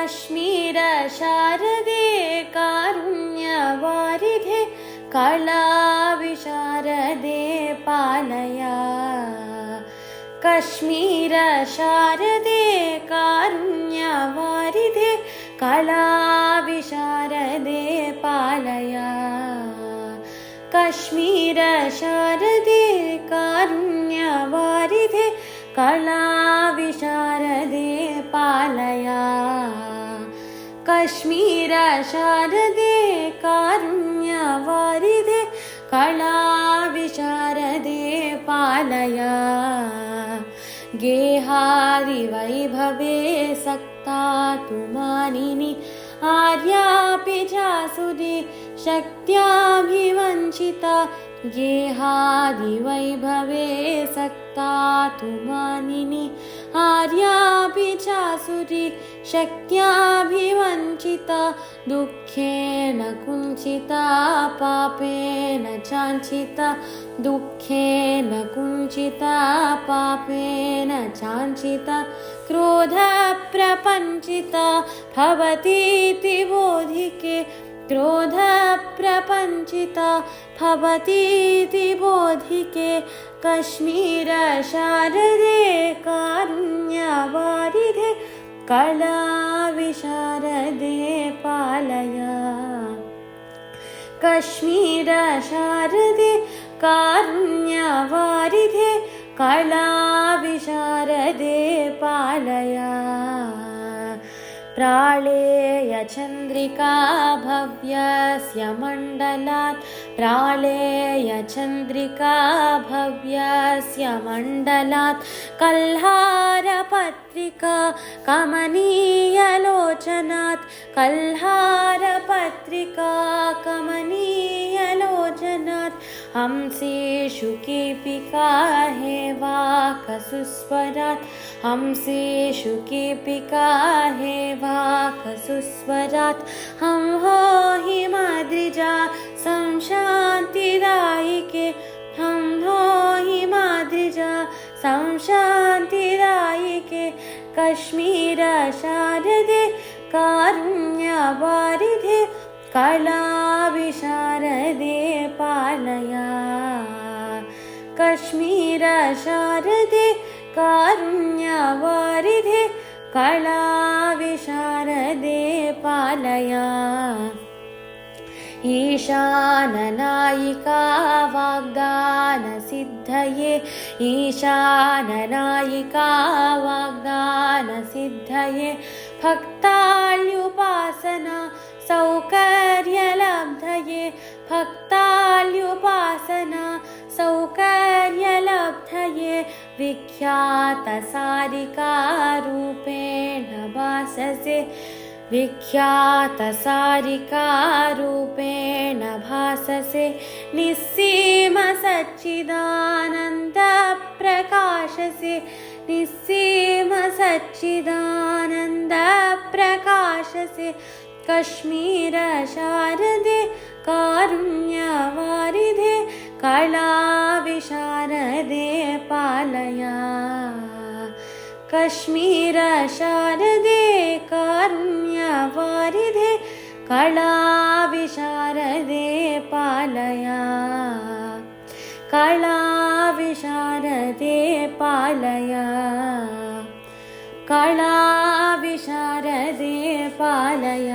कश्मीर शारदे कारुण्यवारिधे कलाविशारदे पालय कश्मीर शारदे कारुण्यवारिधे कलाविशारदे पालय कश्मीर शारदे कारुण्यवारिधे कलाविशारदे पालय कश्मीर शारदे कारुण्यवारिधे कलाविशारदे पालय गेहारि वैभवे सक्ता तु मानिनि आर्यापि जासुदे शक्त्याभिवञ्चिता गेहादि वैभवे सक्ता तु मानिनि आर्यापि चासुरी शक्त्याभिवञ्चिता दुःखेन कुञ्चिता पापेन चाञ्चिता दुःखेन कुञ्चिता पापेन चाञ्चिता क्रोधप्रपञ्चिता भवतीति बोधिके क्रोधप्रपञ्चिता भवतीति बोधिके कश्मीर शारदे कारुण्यवारिधे कलाविशारदे पालय कश्मीर शारदे कारुण्यवारिधे कलाविशारदे पालय प्रालेय चन्द्रिका भव्यस्य मण्डलात् प्रालेय चन्द्रिका भव्यस्य मण्डलात् कल्हारपत्रिका कमनीयलोचनात् कल्हारपत्रिका कमनीयलोचनात् हंसेषु कीपिका हेवाकसुस्वरात् हंसेषु कीपिका हेवाकसुस्वरात् हं हो हिमाद्रिजा संशान्तिदायिके हं हो हिमाद्रिजा संशान्तिदायिके कश्मीर शारदे कारुण्यवारिधे कलाविशारदे पालय कश्मीर शारदे कारुण्यवारिधे कलाविशारदे पालय ईशाननायिका वाग्दानसिद्धये ईशाननायिका वाग्दानसिद्धये भक्ताल्युपासना सौकर्यलब्धये भक्ताल्युपासना सौकर्यलब्धये विख्यातसारिकारूपेण भाससे विख्यातसारिकारूपेण भाससे निस्सीमसच्चिदानन्दप्रकाशसे निस्सीमसच्चिदानन्दप्रकाशसे कश्मीर शारदे कारुण्यवारिधे कलाविशारदे पालय कश्मीर शारदे कारुण्यवारिधे कलाविशारदे पालय कलाविशारदे पालय कलाविशारदे पालय।